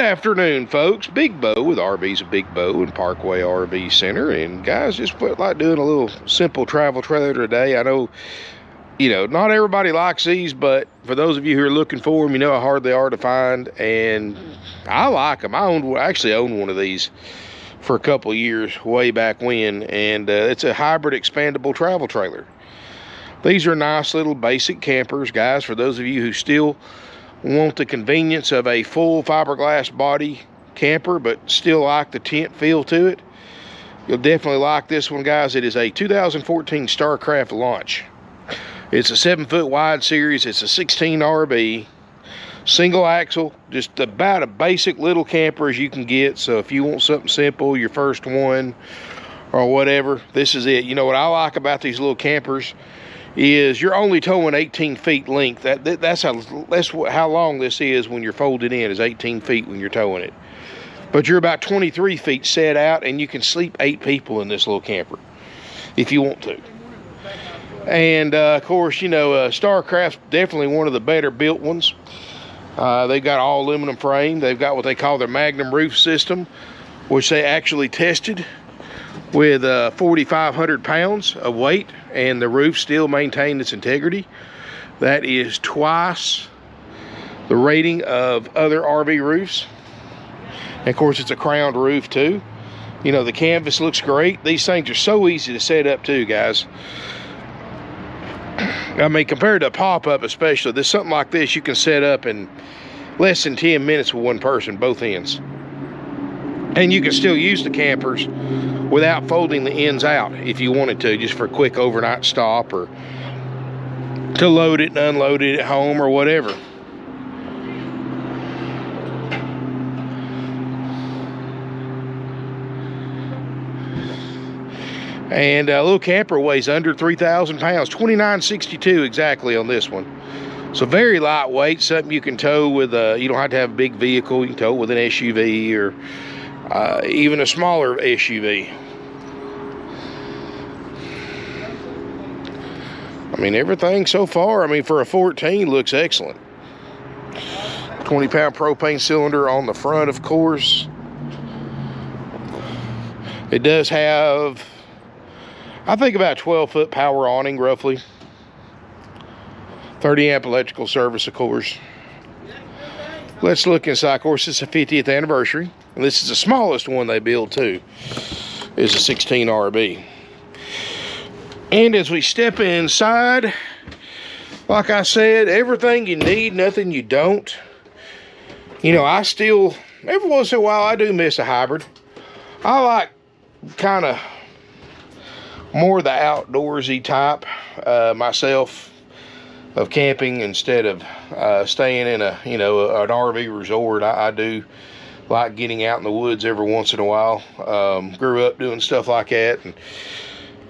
afternoon, folks. Big Bo with RV's Big Bo and Parkway RV Center. And guys, just felt like doing a little simple travel trailer today. I know, not everybody likes these, but for those of you who are looking for them, you know how hard they are to find. And I like them. I actually owned one of these for a couple of years way back when. And it's a hybrid expandable travel trailer. These are nice little basic campers, guys, for those of you who still want the convenience of a full fiberglass body camper but still like the tent feel to it. You'll definitely like this one, guys. It is a 2014 Starcraft launch. It's a 7-foot wide series. It's a 16 RV, single axle, just about a basic little camper as you can get. So if you want something simple, your first one or whatever, this is it. You know what I like about these little campers is you're only towing 18 feet length. That's how long this is when you're folded in, is 18 feet when you're towing it. But you're about 23 feet set out, and you can sleep 8 people in this little camper if you want to. And of course, Starcraft's definitely one of the better built ones. They've got all aluminum frame. They've got what they call their Magnum roof system, which they actually tested with 4,500 pounds of weight, and the roof still maintained its integrity. That is twice the rating of other RV roofs. And of course, it's a crowned roof too. The canvas looks great. These things are so easy to set up too, guys. I mean, compared to a pop-up especially, there's something like this you can set up in less than 10 minutes with one person, both ends. And you can still use the campers without folding the ends out if you wanted to, just for a quick overnight stop or to load it and unload it at home or whatever. And a little camper weighs under 3,000 pounds, 2,962 exactly on this one. So very lightweight, something you can tow with you don't have to have a big vehicle. You can tow it with an SUV or even a smaller SUV. I mean, everything so far, for a 14 looks excellent. 20-pound propane cylinder on the front, of course. It does have, I think, about 12-foot power awning, roughly. 30-amp electrical service, of course. Let's look inside. Of course, it's the 50th anniversary. And this is the smallest one they build, too. Is a 16 RB. And as we step inside, like I said, everything you need, nothing you don't. I still, every once in a while, I do miss a hybrid. I like kind of more the outdoorsy type myself of camping instead of staying in an RV resort. I do like getting out in the woods every once in a while. Grew up doing stuff like that, and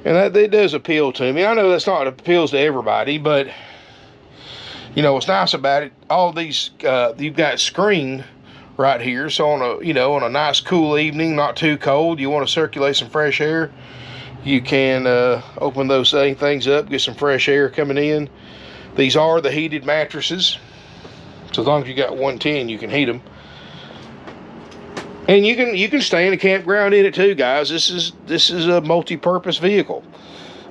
that does appeal to me. I know that's not what appeals to everybody, but what's nice about it, all these you've got screen right here, so on a nice cool evening, not too cold, you want to circulate some fresh air, you can open those things up, get some fresh air coming in. These are the heated mattresses, so as long as you got 110, you can heat them. And you can stay in a campground in it too, guys. This is a multi-purpose vehicle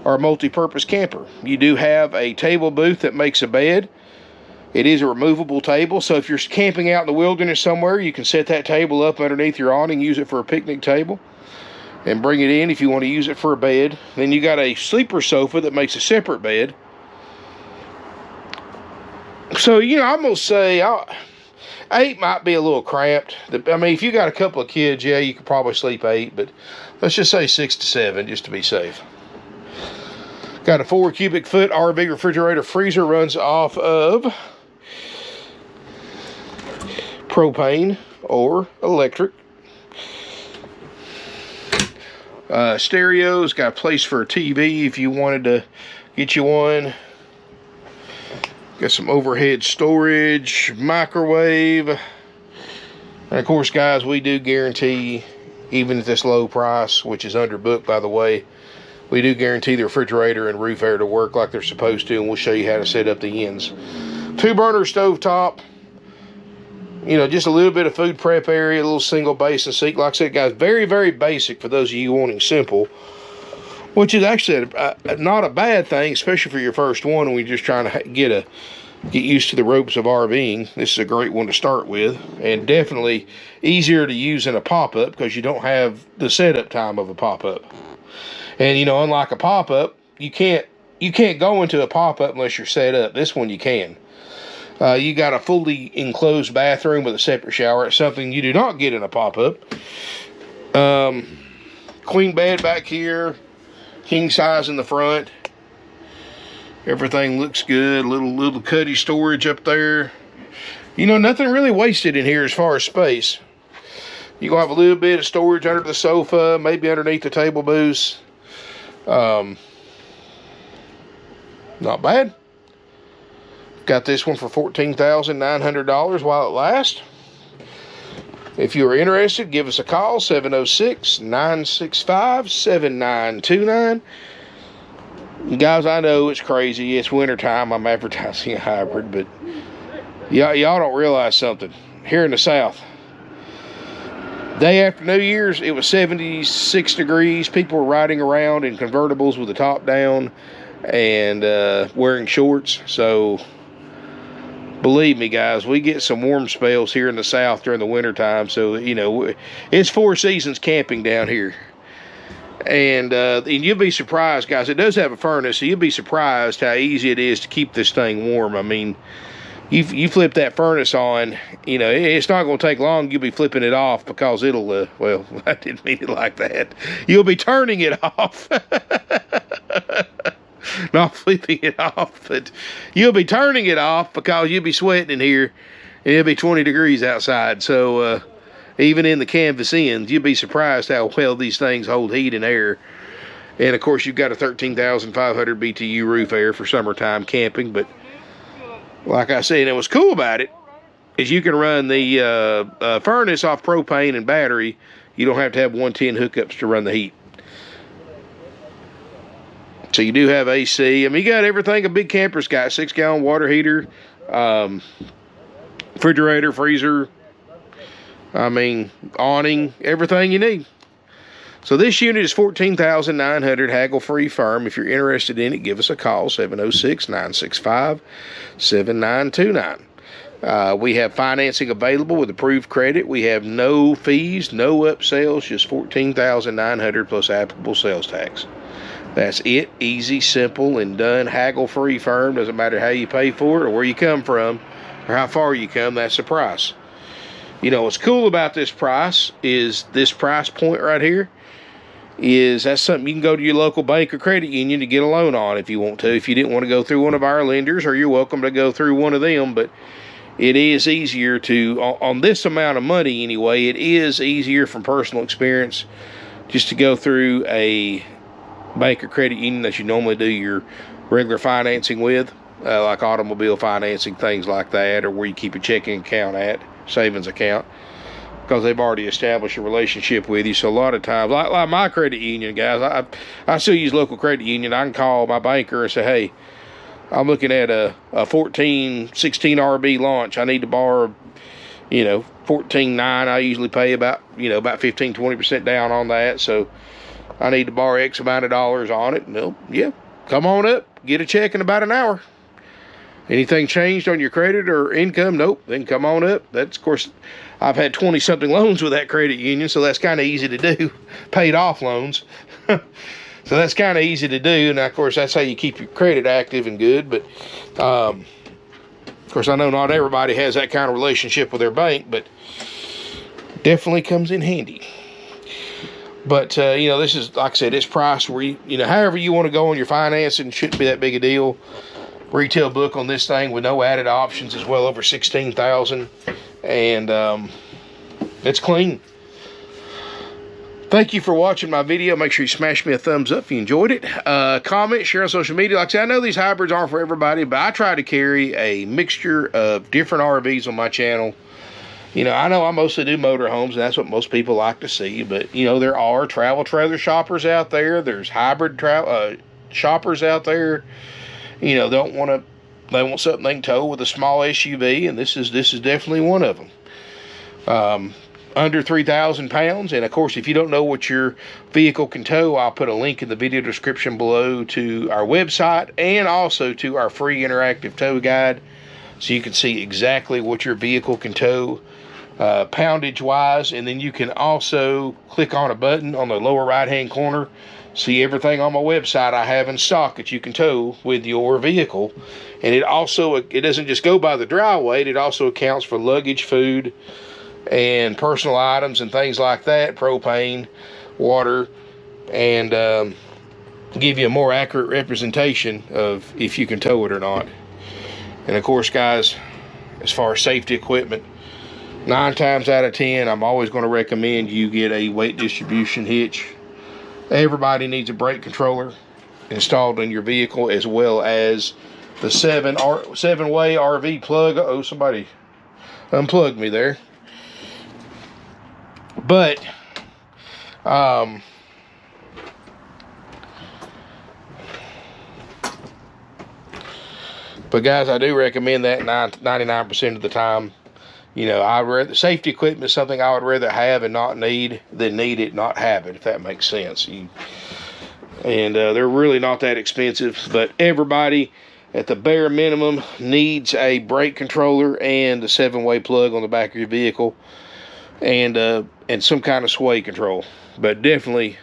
or a multi-purpose camper. You do have a table booth that makes a bed. It is a removable table, so if you're camping out in the wilderness somewhere, you can set that table up underneath your awning, use it for a picnic table, and bring it in if you want to use it for a bed. Then you got a sleeper sofa that makes a separate bed. So, I'm going to say 8 might be a little cramped. If you got a couple of kids, yeah, you could probably sleep 8, but let's just say 6 to 7 just to be safe. Got a 4 cubic foot RV refrigerator freezer, runs off of propane or electric. Stereos, got a place for a TV if you wanted to get you one. Got some overhead storage, microwave. And of course, guys, we do guarantee, even at this low price, which is underbooked, by the way, we do guarantee the refrigerator and roof air to work like they're supposed to, and we'll show you how to set up the ends. 2-burner stovetop You know, just a little bit of food prep area, a little single basin sink. Like I said, guys, very, very basic for those of you wanting simple, which is actually not a bad thing, especially for your first one when you're just trying to get used to the ropes of RVing. This is a great one to start with, and definitely easier to use in a pop-up because you don't have the setup time of a pop-up. And, you know, unlike a pop-up, you can't go into a pop-up unless you're set up. This one you can. You got a fully enclosed bathroom with a separate shower. It's something you do not get in a pop-up. Queen bed back here, king size in the front. Everything looks good. Little cuddy storage up there. You know, nothing really wasted in here as far as space. You're going to have a little bit of storage under the sofa, maybe underneath the table booths. Not bad. Got this one for $14,900 while it lasts. If you are interested, give us a call, 706-965-7929. Guys, I know it's crazy. It's wintertime. I'm advertising a hybrid, but y'all don't realize something. Here in the South, day after New Year's, it was 76 degrees. People were riding around in convertibles with the top down and wearing shorts. So, believe me, guys, we get some warm spells here in the South during the wintertime. So, you know, it's 4 seasons camping down here. And you'll be surprised, guys. It does have a furnace, so you'll be surprised how easy it is to keep this thing warm. I mean, you flip that furnace on, you know, it's not going to take long. You'll be flipping it off because it'll, well, I didn't mean it like that. You'll be turning it off. Not flipping it off, but you'll be turning it off because you'll be sweating in here, and it'll be 20 degrees outside. So, even in the canvas ends, you'll be surprised how well these things hold heat and air. And, of course, you've got a 13,500 BTU roof air for summertime camping. But, like I said, and what's cool about it is you can run the furnace off propane and battery. You don't have to have 110 hookups to run the heat. So you do have AC. I mean, you got everything a big camper's got. 6-gallon water heater, refrigerator, freezer, I mean, awning, everything you need. So this unit is $14,900, haggle-free firm. If you're interested in it, give us a call, 706-965-7929. We have financing available with approved credit. We have no fees, no upsells, just $14,900 plus applicable sales tax. That's it. Easy, simple, and done. Haggle-free firm. Doesn't matter how you pay for it or where you come from or how far you come. That's the price. You know, what's cool about this price is this price point right here is that's something you can go to your local bank or credit union to get a loan on if you want to. If you didn't want to go through one of our lenders, or you're welcome to go through one of them, but it is easier to, on this amount of money anyway, it is easier from personal experience just to go through a bank or credit union that you normally do your regular financing with, like automobile financing, things like that, or where you keep a checking account at, savings account, because they've already established a relationship with you. So a lot of times, like my credit union, guys, I still use local credit union. I can call my banker and say, hey, I'm looking at a 16 RB launch. I need to borrow, you know, $14,900. I usually pay about 15-20% down on that. So I need to borrow X amount of dollars on it. No, yeah, come on up, get a check in about an hour. Anything changed on your credit or income? Nope. Then come on up. That's, of course, I've had 20-something loans with that credit union, so that's kind of easy to do. Paid off loans. So that's kind of easy to do. And, of course, that's how you keep your credit active and good. But, of course, I know not everybody has that kind of relationship with their bank, but definitely comes in handy. But, you know, this is, like I said, it's priced where, you know, however you want to go on your financing, shouldn't be that big a deal. Retail book on this thing with no added options is well over $16,000, and it's clean. Thank you for watching my video. Make sure you smash me a thumbs up if you enjoyed it. Comment, share on social media. Like I said, I know these hybrids aren't for everybody, but I try to carry a mixture of different RVs on my channel. You know I mostly do motorhomes, and that's what most people like to see, but, you know, there are travel trailer shoppers out there. There's hybrid shoppers out there. You know, they want something they can tow with a small SUV, and this is definitely one of them. under 3,000 pounds. And of course, if you don't know what your vehicle can tow, I'll put a link in the video description below to our website and also to our free interactive tow guide, so you can see exactly what your vehicle can tow poundage wise. And then you can also click on a button on the lower right hand corner, see everything on my website I have in stock that you can tow with your vehicle. And it doesn't just go by the dry weight, it also accounts for luggage, food, and personal items and things like that, propane, water, and give you a more accurate representation of if you can tow it or not. And of course, guys, as far as safety equipment, 9 times out of 10, I'm always going to recommend you get a weight distribution hitch. Everybody needs a brake controller installed in your vehicle, as well as the 7-way RV plug. Uh-oh, somebody unplugged me there. But guys, I do recommend that 99% of the time. You know, safety equipment is something I would rather have and not need than need it, not have it, if that makes sense. They're really not that expensive, but everybody at the bare minimum needs a brake controller and a 7-way plug on the back of your vehicle, and some kind of sway control. But definitely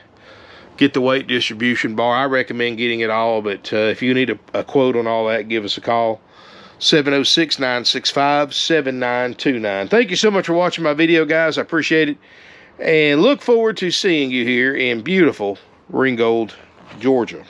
get the weight distribution bar. I recommend getting it all, but if you need a quote on all that, give us a call. 706-965-7929. Thank you so much for watching my video, guys. I appreciate it, and look forward to seeing you here in beautiful Ringgold, Georgia.